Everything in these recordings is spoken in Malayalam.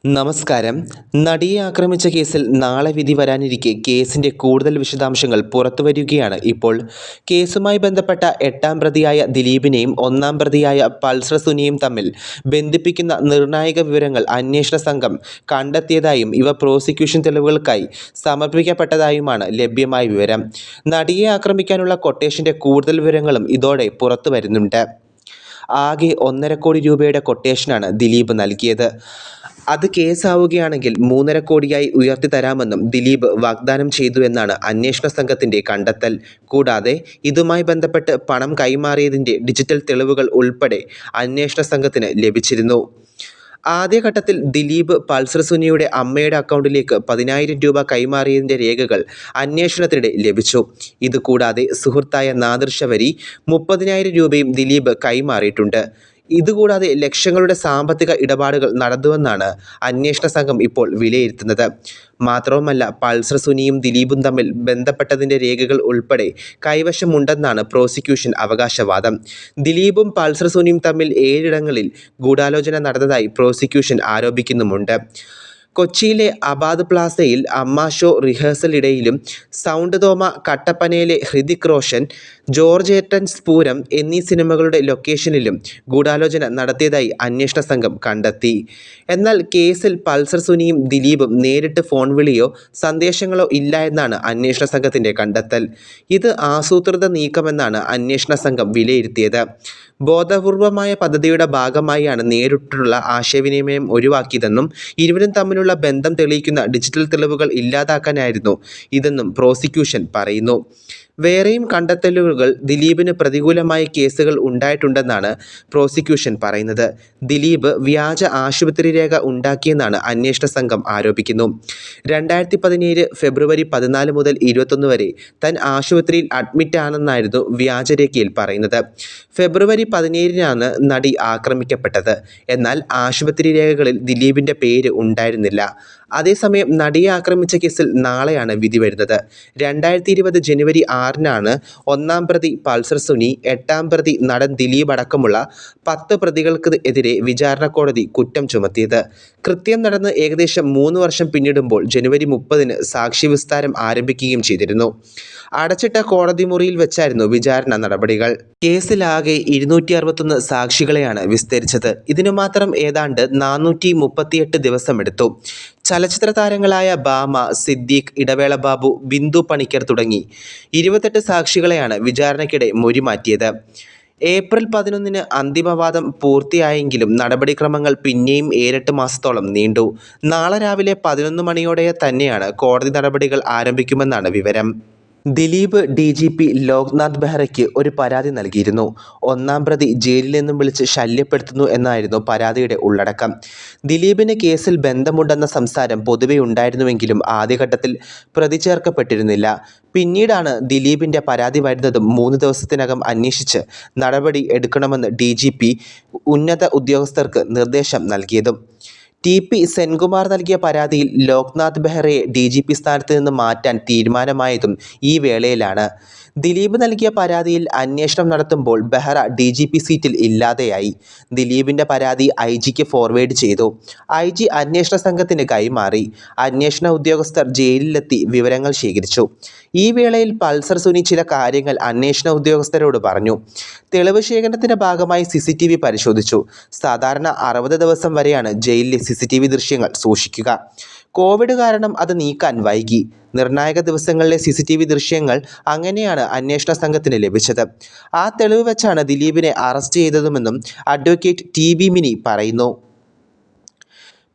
നമസ്കാരം. നടിയെ ആക്രമിച്ച കേസിൽ നാളെ വിധി വരാനിരിക്കെ കേസിന്റെ കൂടുതൽ വിശദാംശങ്ങൾ പുറത്തുവരികയാണ് ഇപ്പോൾ. കേസുമായി ബന്ധപ്പെട്ട 8ാം പ്രതിയായ ദിലീപിനെയും 1ാം പ്രതിയായ പൾസർ സുനിയെയും തമ്മിൽ ബന്ധിപ്പിക്കുന്ന നിർണായക വിവരങ്ങൾ അന്വേഷണ സംഘം കണ്ടെത്തിയതായും ഇവ പ്രോസിക്യൂഷൻ തെളിവുകൾക്കായി സമർപ്പിക്കപ്പെട്ടതായുമാണ് ലഭ്യമായ വിവരം. നടിയെ ആക്രമിക്കാനുള്ള കൊട്ടേഷന്റെ കൂടുതൽ വിവരങ്ങളും ഇതോടെ പുറത്തുവരുന്നുണ്ട്. ആകെ 1.5 കോടി രൂപയുടെ കൊട്ടേഷനാണ് ദിലീപ് നൽകിയത്. അത് കേസാവുകയാണെങ്കിൽ 3.5 കോടിയായി ഉയർത്തി തരാമെന്നും ദിലീപ് വാഗ്ദാനം ചെയ്തുവെന്നാണ് അന്വേഷണ സംഘത്തിന്റെ കണ്ടെത്തൽ. കൂടാതെ ഇതുമായി ബന്ധപ്പെട്ട് പണം കൈമാറിയതിന്റെ ഡിജിറ്റൽ തെളിവുകൾ ഉൾപ്പെടെ അന്വേഷണ സംഘത്തിന് ലഭിച്ചിരുന്നു. ആദ്യഘട്ടത്തിൽ ദിലീപ് പൾസർ സുനിയുടെ അമ്മയുടെ അക്കൗണ്ടിലേക്ക് 10,000 രൂപ കൈമാറിയതിന്റെ രേഖകൾ അന്വേഷണത്തിനിടെ ലഭിച്ചു. ഇതുകൂടാതെ സുഹൃത്തായ നാദിർ ഷവരി 30,000 രൂപയും ദിലീപ് കൈമാറിയിട്ടുണ്ട്. ഇതുകൂടാതെ ലക്ഷങ്ങളുടെ സാമ്പത്തിക ഇടപാടുകൾ നടന്നുവെന്നാണ് അന്വേഷണ സംഘം ഇപ്പോൾ വിലയിരുത്തുന്നത്. മാത്രവുമല്ല, പൾസർ സുനിയും ദിലീപും തമ്മിൽ ബന്ധപ്പെട്ടതിന്റെ രേഖകൾ ഉൾപ്പെടെ കൈവശമുണ്ടെന്നാണ് പ്രോസിക്യൂഷൻ അവകാശവാദം. ദിലീപും പൾസർ സുനിയും തമ്മിൽ 7 ഇടങ്ങളിൽ ഗൂഢാലോചന നടന്നതായി പ്രോസിക്യൂഷൻ ആരോപിക്കുന്നുമുണ്ട്. കൊച്ചിയിലെ അബാദ് പ്ലാസയിൽ അമ്മ ഷോ റിഹേഴ്സലിനിടയിലും സൗണ്ട് തോമ കട്ടപ്പനയിലെ ഹൃതിക് റോഷൻ, ജോർജ് പൂരം എന്നീ സിനിമകളുടെ ലൊക്കേഷനിലും ഗൂഢാലോചന നടത്തിയതായി അന്വേഷണ സംഘം കണ്ടെത്തി. എന്നാൽ കേസിൽ പൾസർ സുനിയും ദിലീപും നേരിട്ട് ഫോൺ വിളിയോ സന്ദേശങ്ങളോ ഇല്ല എന്നാണ് അന്വേഷണ സംഘത്തിന്റെ കണ്ടെത്തൽ. ഇത് ആസൂത്രിത നീക്കമെന്നാണ് അന്വേഷണ സംഘം വിലയിരുത്തിയത്. ബോധപൂർവമായ പദ്ധതിയുടെ ഭാഗമായാണ് നേരിട്ടുള്ള ആശയവിനിമയം ഒഴിവാക്കിയതെന്നും ഇരുവരും തമ്മിലുള്ള ബന്ധം തെളിയിക്കുന്ന ഡിജിറ്റൽ തെളിവുകൾ ഇല്ലാതാക്കാനായിരുന്നു ഇതെന്നും പ്രോസിക്യൂഷൻ പറയുന്നു. വേറെയും കണ്ടെത്തലുകൾ ദിലീപിന് പ്രതികൂലമായ കേസുകൾ ഉണ്ടായിട്ടുണ്ടെന്നാണ് പ്രോസിക്യൂഷൻ പറയുന്നത്. ദിലീപ് വ്യാജ ആശുപത്രി രേഖ ഉണ്ടാക്കിയെന്നാണ് അന്വേഷണ സംഘം ആരോപിക്കുന്നു. 2017 ഫെബ്രുവരി 14 മുതൽ 21 വരെ താൻ ആശുപത്രിയിൽ അഡ്മിറ്റ് ആണെന്നായിരുന്നു വ്യാജരേഖയിൽ പറയുന്നത്. ഫെബ്രുവരി 17-നാണ് നടി ആക്രമിക്കപ്പെട്ടത്. എന്നാൽ ആശുപത്രി രേഖകളിൽ ദിലീപിന്റെ പേര് ഉണ്ടായിരുന്നില്ല. അതേസമയം നടിയെ ആക്രമിച്ച കേസിൽ നാളെയാണ് വിധി വരുന്നത്. 2020 ജനുവരി 6-നാണ് 1ാം പ്രതി പൾസർ സുനി, 8ാം പ്രതി നടൻ ദിലീപ് അടക്കമുള്ള 10 പ്രതികൾക്ക് എതിരെ വിചാരണ കോടതി കുറ്റം ചുമത്തിയത്. കൃത്യം നടന്ന് ഏകദേശം 3 വർഷം പിന്നിടുമ്പോൾ ജനുവരി 30-ന് സാക്ഷി വിസ്താരം ആരംഭിക്കുകയും ചെയ്തിരുന്നു. അടച്ചിട്ട കോടതി മുറിയിൽ വെച്ചായിരുന്നു വിചാരണ നടപടികൾ. കേസിലാകെ 261 സാക്ഷികളെയാണ് വിസ്തരിച്ചത്. ഇതിനു മാത്രം ഏതാണ്ട് 438 ദിവസമെടുത്തു. ചലച്ചിത്ര താരങ്ങളായ ഭാമ, സിദ്ദീഖ്, ഇടവേള ബാബു, ബിന്ദു പണിക്കർ തുടങ്ങി 28 സാക്ഷികളെയാണ് വിചാരണയ്ക്കിടെ മൊഴിമാറ്റിയത്. ഏപ്രിൽ 11-ന് അന്തിമവാദം പൂർത്തിയായെങ്കിലും നടപടിക്രമങ്ങൾ പിന്നെയും 7-8 മാസത്തോളം നീണ്ടു. നാളെ രാവിലെ 11 മണിയോടെ തന്നെയാണ് കോടതി നടപടികൾ ആരംഭിക്കുമെന്നാണ് വിവരം. ദിലീപ് DGP ലോക്നാഥ് ബെഹ്റയ്ക്ക് ഒരു പരാതി നൽകിയിരുന്നു. 1ാം പ്രതി ജയിലിൽ നിന്നും വിളിച്ച് ശല്യപ്പെടുത്തുന്നു എന്നായിരുന്നു പരാതിയുടെ ഉള്ളടക്കം. ദിലീപിന് കേസിൽ ബന്ധമുണ്ടെന്ന സംസാരം പൊതുവെ ഉണ്ടായിരുന്നുവെങ്കിലും ആദ്യഘട്ടത്തിൽ പ്രതി ചേർക്കപ്പെട്ടിരുന്നില്ല. പിന്നീടാണ് ദിലീപിന്റെ പരാതി വരുന്നതും 3 ദിവസത്തിനകം അന്വേഷിച്ച് നടപടി എടുക്കണമെന്ന് DGP ഉന്നത ഉദ്യോഗസ്ഥർക്ക് നിർദ്ദേശം നൽകിയതും. TP സെൻകുമാർ നൽകിയ പരാതിയിൽ ലോക്നാഥ് ബെഹ്റയെ DGP സ്ഥാനത്ത് നിന്ന് മാറ്റാൻ തീരുമാനമായതും ഈ വേളയിലാണ്. ദിലീപ് നൽകിയ പരാതിയിൽ അന്വേഷണം നടത്തുമ്പോൾ ബെഹ്റ DGP സീറ്റിൽ ഇല്ലാതെയായി. ദിലീപിന്റെ പരാതി IG-ക്ക് ഫോർവേഡ് ചെയ്തു. IG അന്വേഷണ സംഘത്തിന് കൈമാറി. അന്വേഷണ ഉദ്യോഗസ്ഥർ ജയിലിലെത്തി വിവരങ്ങൾ ശേഖരിച്ചു. ഈ വേളയിൽ പൾസർ സുനി ചില കാര്യങ്ങൾ അന്വേഷണ ഉദ്യോഗസ്ഥരോട് പറഞ്ഞു. തെളിവ് ശേഖരണത്തിന്റെ ഭാഗമായി CCTV പരിശോധിച്ചു. സാധാരണ 60 ദിവസം വരെയാണ് ജയിലിലെ CCTV ദൃശ്യങ്ങൾ സൂക്ഷിക്കുക. കോവിഡ് കാരണം അത് നീക്കാൻ വൈകി. നിർണായക ദിവസങ്ങളിലെ CCTV ദൃശ്യങ്ങൾ അങ്ങനെയാണ് അന്വേഷണ സംഘത്തിന് ലഭിച്ചത്. ആ തെളിവ് വെച്ചാണ് ദിലീപിനെ അറസ്റ്റ് ചെയ്തതുമെന്നും അഡ്വക്കേറ്റ് TB മിനി പറയുന്നു.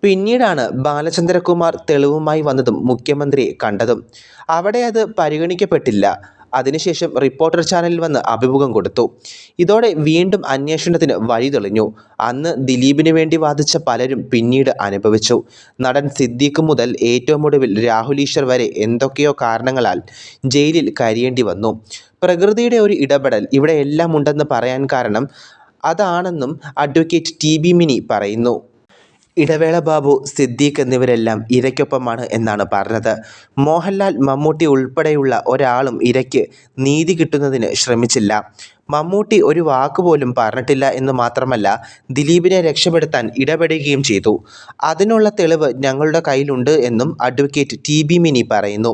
പിന്നീടാണ് ബാലചന്ദ്രകുമാർ തെളിവുമായി വന്നതും മുഖ്യമന്ത്രിയെ കണ്ടതും. അവിടെ അത് പരിഗണിക്കപ്പെട്ടില്ല. അതിനുശേഷം റിപ്പോർട്ടർ ചാനലിൽ വന്ന് അഭിമുഖം കൊടുത്തു. ഇതോടെ വീണ്ടും അന്വേഷണത്തിന് വഴി തെളിഞ്ഞു. അന്ന് ദിലീപിന് വേണ്ടി വാദിച്ച പലരും പിന്നീട് അനുഭവിച്ചു. നടൻ സിദ്ദീഖ് മുതൽ ഏറ്റവും ഒടുവിൽ രാഹുൽ ഈശ്വർ വരെ എന്തൊക്കെയോ കാരണങ്ങളാൽ ജയിലിൽ കഴിയേണ്ടി വന്നു. പ്രകൃതിയുടെ ഒരു ഇടപെടൽ ഇവിടെ എല്ലാം ഉണ്ടെന്ന് പറയാൻ കാരണം അതാണെന്നും അഡ്വക്കേറ്റ് TB മിനി പറയുന്നു. ഇടവേള ബാബു, സിദ്ദീഖ് എന്നിവരെല്ലാം ഇരയ്ക്കൊപ്പമാണ് എന്നാണ് പറഞ്ഞത്. മോഹൻലാൽ, മമ്മൂട്ടി ഉൾപ്പെടെയുള്ള ഒരാളും ഇരയ്ക്ക് നീതി കിട്ടുന്നതിന് ശ്രമിച്ചില്ല. മമ്മൂട്ടി ഒരു വാക്കുപോലും പറഞ്ഞിട്ടില്ല എന്ന് മാത്രമല്ല ദിലീപിനെ രക്ഷപ്പെടുത്താൻ ഇടപെടുകയും ചെയ്തു. അതിനുള്ള തെളിവ് ഞങ്ങളുടെ കയ്യിലുണ്ട് എന്നും അഡ്വക്കേറ്റ് TB മിനി പറയുന്നു.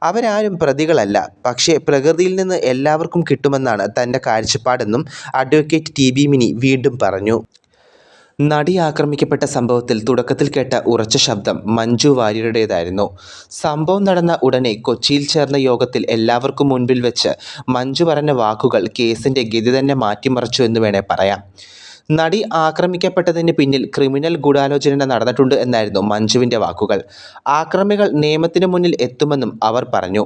അവരാരും പ്രതികളല്ല, പക്ഷേ പ്രകൃതിയിൽ നിന്ന് എല്ലാവർക്കും കിട്ടുമെന്നാണ് തൻ്റെ കാഴ്ചപ്പാടെന്നും അഡ്വക്കേറ്റ് TB മിനി വീണ്ടും പറഞ്ഞു. നടി ആക്രമിക്കപ്പെട്ട സംഭവത്തിൽ തുടക്കത്തിൽ കേട്ട ഉറച്ച ശബ്ദം മഞ്ജു വാര്യരുടേതായിരുന്നു. സംഭവം നടന്ന ഉടനെ കൊച്ചിയിൽ ചേർന്ന യോഗത്തിൽ എല്ലാവർക്കും മുൻപിൽ വെച്ച് മഞ്ജു പറഞ്ഞ വാക്കുകൾ കേസിൻ്റെ ഗതി തന്നെ മാറ്റിമറിച്ചു എന്ന് വേണേൽ പറയാം. നടി ആക്രമിക്കപ്പെട്ടതിന് പിന്നിൽ ക്രിമിനൽ ഗൂഢാലോചന നടന്നിട്ടുണ്ട് എന്നായിരുന്നു മഞ്ജുവിൻ്റെ വാക്കുകൾ. ആക്രമികൾ നിയമത്തിന് മുന്നിൽ എത്തുമെന്നും അവർ പറഞ്ഞു.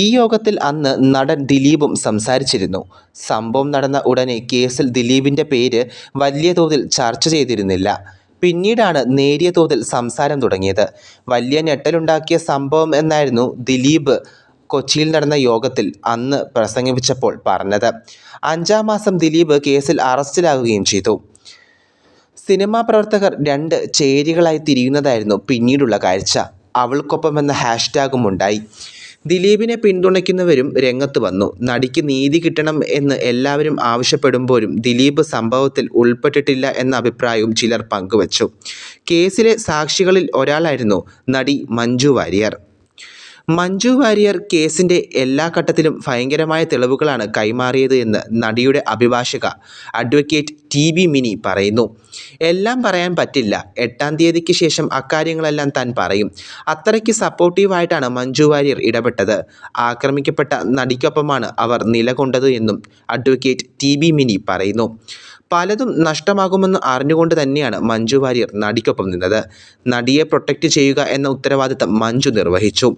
ഈ യോഗത്തിൽ അന്ന് നടൻ ദിലീപും സംസാരിച്ചിരുന്നു. സംഭവം നടന്ന ഉടനെ കേസിൽ ദിലീപിൻ്റെ പേര് വലിയ തോതിൽ ചർച്ച ചെയ്തിരുന്നില്ല. പിന്നീടാണ് നേരിയ തോതിൽ സംസാരം തുടങ്ങിയത്. വലിയ ഞെട്ടലുണ്ടാക്കിയ സംഭവം എന്നായിരുന്നു ദിലീപ് കൊച്ചിയിൽ നടന്ന യോഗത്തിൽ അന്ന് പ്രസംഗിച്ചപ്പോൾ പറഞ്ഞത്. 5-ാം മാസം ദിലീപ് കേസിൽ അറസ്റ്റിലാകുകയും ചെയ്തു. സിനിമാ പ്രവർത്തകർ 2 ചേരികളായി തിരിയുന്നതായിരുന്നു പിന്നീടുള്ള കാഴ്ച. അവൾക്കൊപ്പം എന്ന ഹാഷ്ടാഗും ഉണ്ടായി. ദിലീപിനെ പിന്തുണയ്ക്കുന്നവരും രംഗത്ത് വന്നു. നടിക്ക് നീതി കിട്ടണം എന്ന് എല്ലാവരും ആവശ്യപ്പെടുമ്പോഴും ദിലീപ് സംഭവത്തിൽ ഉൾപ്പെട്ടിട്ടില്ല എന്ന അഭിപ്രായവും ചിലർ പങ്കുവച്ചു. കേസിലെ സാക്ഷികളിൽ ഒരാളായിരുന്നു നടി മഞ്ജു വാര്യർ. മഞ്ജു വാര്യർ കേസിൻ്റെ എല്ലാ ഘട്ടത്തിലും ഭയങ്കരമായ തെളിവുകളാണ് കൈമാറിയത് എന്ന് നടിയുടെ അഭിഭാഷക അഡ്വക്കേറ്റ് TB മിനി പറയുന്നു. എല്ലാം പറയാൻ പറ്റില്ല. 8-ാം തീയതിക്ക് ശേഷം അക്കാര്യങ്ങളെല്ലാം താൻ പറയും. അത്രയ്ക്ക് സപ്പോർട്ടീവായിട്ടാണ് മഞ്ജു വാര്യർ ഇടപെട്ടത്. ആക്രമിക്കപ്പെട്ട നടിക്കൊപ്പമാണ് അവർ നിലകൊണ്ടത് എന്നും അഡ്വക്കേറ്റ് TB മിനി പറയുന്നു. പലതും നഷ്ടമാകുമെന്ന് അറിഞ്ഞുകൊണ്ട് തന്നെയാണ് മഞ്ജു വാര്യർ നടിക്കൊപ്പം നിന്നത്. നടിയെ പ്രൊട്ടക്റ്റ് ചെയ്യുക എന്ന ഉത്തരവാദിത്തം മഞ്ജു നിർവഹിച്ചു.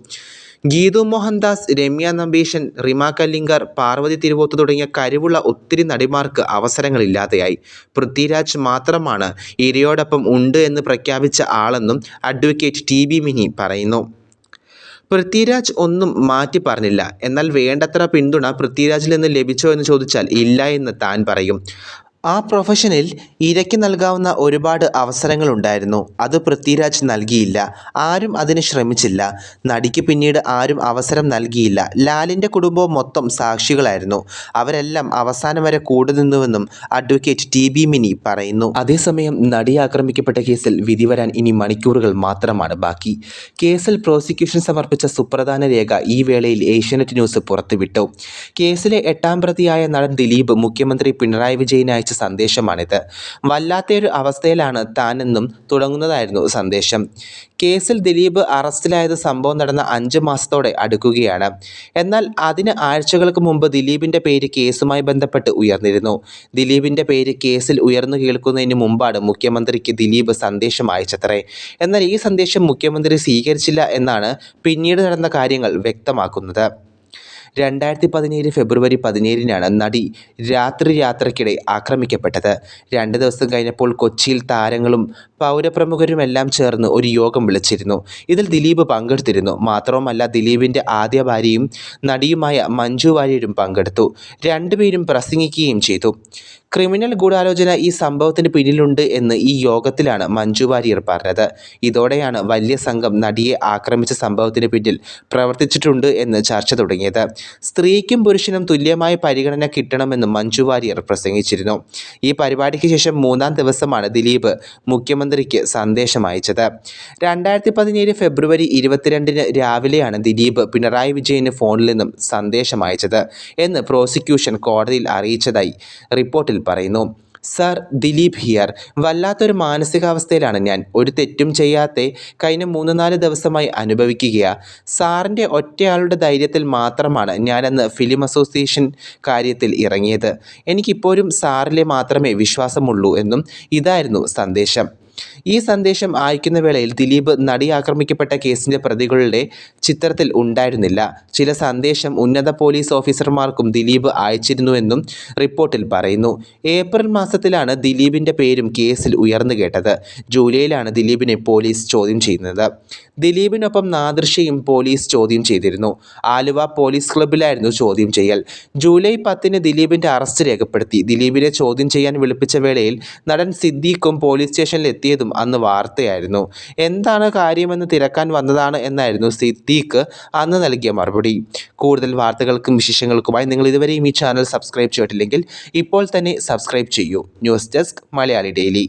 ഗീതു മോഹൻദാസ്, രമ്യ നമ്പീശൻ, റിമ കല്ലിങ്കർ, പാർവതി തിരുവോത്ത് തുടങ്ങിയ കഴിവുള്ള ഒത്തിരി നടിമാർക്ക് അവസരങ്ങളില്ലാതെയായി. പൃഥ്വിരാജ് മാത്രമാണ് ഇരയോടൊപ്പം ഉണ്ട് എന്ന് പ്രഖ്യാപിച്ച ആളെന്നും അഡ്വക്കേറ്റ് TB മിനി പറയുന്നു. പൃഥ്വിരാജ് ഒന്നും മാറ്റി പറഞ്ഞില്ല. എന്നാൽ വേണ്ടത്ര പിന്തുണ പൃഥ്വിരാജിൽ നിന്ന് ലഭിച്ചോ എന്ന് ചോദിച്ചാൽ ഇല്ല എന്ന് താൻ പറയും. ആ പ്രൊഫഷനിൽ ഇരയ്ക്ക് നൽകാവുന്ന ഒരുപാട് അവസരങ്ങളുണ്ടായിരുന്നു. അത് പൃഥ്വിരാജ് നൽകിയില്ല. ആരും അതിന് ശ്രമിച്ചില്ല. നടിക്ക് പിന്നീട് ആരും അവസരം നൽകിയില്ല. ലാലിൻ്റെ കുടുംബവും മൊത്തം സാക്ഷികളായിരുന്നു. അവരെല്ലാം അവസാനം വരെ കൂടെ നിന്നുവെന്നും അഡ്വക്കേറ്റ് TB മിനി പറയുന്നു. അതേസമയം നടി ആക്രമിക്കപ്പെട്ട കേസിൽ വിധി വരാൻ ഇനി മണിക്കൂറുകൾ മാത്രമാണ് ബാക്കി. കേസിൽ പ്രോസിക്യൂഷൻ സമർപ്പിച്ച സുപ്രധാന രേഖ ഈ വേളയിൽ ഏഷ്യാനെറ്റ് ന്യൂസ് പുറത്തുവിട്ടു. കേസിലെ 8-ാം പ്രതിയായ നടൻ ദിലീപ് മുഖ്യമന്ത്രി പിണറായി വിജയന് അയച്ച സന്ദേശമാണിത്. വല്ലാത്തൊരു അവസ്ഥയിലാണ് താനെന്നും തുടങ്ങുന്നതായിരുന്നു സന്ദേശം. കേസിൽ ദിലീപ് അറസ്റ്റിലായത് സംഭവം നടന്ന 5 മാസത്തോടെ അടുക്കുകയാണ്. എന്നാൽ അതിന് ആഴ്ചകൾക്ക് മുമ്പ് ദിലീപിൻ്റെ പേര് കേസുമായി ബന്ധപ്പെട്ട് ഉയർന്നിരുന്നു. ദിലീപിൻ്റെ പേര് കേസിൽ ഉയർന്നു കേൾക്കുന്നതിന് മുമ്പാണ് മുഖ്യമന്ത്രിക്ക് ദിലീപ് സന്ദേശം അയച്ചത്രേ. എന്നാൽ ഈ സന്ദേശം മുഖ്യമന്ത്രി സ്വീകരിച്ചില്ല എന്നാണ് പിന്നീട് നടന്ന കാര്യങ്ങൾ വ്യക്തമാക്കുന്നത്. 2017 ഫെബ്രുവരി 17-നാണ് നടി രാത്രിക്കിടെ ആക്രമിക്കപ്പെട്ടത്. 2 ദിവസം കഴിഞ്ഞപ്പോൾ കൊച്ചിയിൽ താരങ്ങളും പൗരപ്രമുഖരുമെല്ലാം ചേർന്ന് ഒരു യോഗം വിളിച്ചിരുന്നു. ഇതിൽ ദിലീപ് പങ്കെടുത്തിരുന്നു. മാത്രവുമല്ല, ദിലീപിൻ്റെ ആദ്യ ഭാര്യയും നടിയുമായ മഞ്ജു വാര്യരും പങ്കെടുത്തു. രണ്ടുപേരും പ്രസംഗിക്കുകയും ചെയ്തു. ക്രിമിനൽ ഗൂഢാലോചന ഈ സംഭവത്തിന് പിന്നിലുണ്ട് എന്ന് ഈ യോഗത്തിലാണ് മഞ്ജു വാര്യർ പറഞ്ഞത്. ഇതോടെയാണ് വലിയ സംഘം നടിയെ ആക്രമിച്ച സംഭവത്തിന് പിന്നിൽ പ്രവർത്തിച്ചിട്ടുണ്ട് എന്ന് ചർച്ച തുടങ്ങിയത്. സ്ത്രീക്കും പുരുഷനും തുല്യമായ പരിഗണന കിട്ടണമെന്ന് മഞ്ജു വാര്യർ പ്രസംഗിച്ചിരുന്നു. ഈ പരിപാടിക്ക് ശേഷം 3-ാം ദിവസമാണ് ദിലീപ് മുഖ്യമന്ത്രിക്ക് സന്ദേശം അയച്ചത്. 2017 ഫെബ്രുവരി 22-ന് രാവിലെയാണ് ദിലീപ് പിണറായി വിജയന് ഫോണിൽ നിന്നും സന്ദേശം അയച്ചത് എന്ന് പ്രോസിക്യൂഷൻ കോടതിയിൽ അറിയിച്ചതായി റിപ്പോർട്ടിൽ പറയുന്നു. Sir, Dileep here. വല്ലാത്തൊരു മാനസികാവസ്ഥയിലാണ് ഞാൻ. ഒരു തെറ്റും ചെയ്യാതെ കഴിഞ്ഞ 3-4 ദിവസമായി അനുഭവിക്കുകയാ. സാറിൻ്റെ ഒറ്റയാളുടെ ധൈര്യത്തിൽ മാത്രമാണ് ഞാനന്ന് ഫിലിം അസോസിയേഷൻ കാര്യത്തിൽ ഇറങ്ങിയത്. എനിക്കിപ്പോഴും സാറിലെ മാത്രമേ വിശ്വാസമുള്ളൂ എന്നും ഇതായിരുന്നു സന്ദേശം. ഈ സന്ദേശം അയക്കുന്ന വേളയിൽ ദിലീപ് നടി ആക്രമിക്കപ്പെട്ട കേസിൻ്റെ പ്രതികളുടെ ചിത്രത്തിൽ ഉണ്ടായിരുന്നില്ല. ചില സന്ദേശം ഉന്നത പോലീസ് ഓഫീസർമാർക്കും ദിലീപ് അയച്ചിരുന്നുവെന്നും റിപ്പോർട്ടിൽ പറയുന്നു. ഏപ്രിൽ മാസത്തിലാണ് ദിലീപിൻ്റെ പേരും കേസിൽ ഉയർന്നു കേട്ടത്. ജൂലൈയിലാണ് ദിലീപിനെ പോലീസ് ചോദ്യം ചെയ്യുന്നത്. ദിലീപിനൊപ്പം നാദിർഷയും പോലീസ് ചോദ്യം ചെയ്തിരുന്നു. ആലുവ പോലീസ് ക്ലബ്ബിലായിരുന്നു ചോദ്യം ചെയ്യൽ. ജൂലൈ 10-ന് ദിലീപിൻ്റെ അറസ്റ്റ് രേഖപ്പെടുത്തി. ദിലീപിനെ ചോദ്യം ചെയ്യാൻ വിളിപ്പിച്ച വേളയിൽ നടൻ സിദ്ദീഖും പോലീസ് സ്റ്റേഷനിൽ എത്തിയതും അന്ന് വാർത്തയായിരുന്നു. എന്താണ് കാര്യമെന്ന് തിരക്കാൻ വന്നതാണ് എന്നായിരുന്നു സിദ്ദീഖ് അന്ന് നൽകിയ മറുപടി. കൂടുതൽ വാർത്തകൾക്കും വിശേഷങ്ങൾക്കുമായി നിങ്ങൾ ഇതുവരെയും ഈ ചാനൽ സബ്സ്ക്രൈബ് ചെയ്തിട്ടില്ലെങ്കിൽ ഇപ്പോൾ തന്നെ സബ്സ്ക്രൈബ് ചെയ്യൂ. News desk Malayali daily.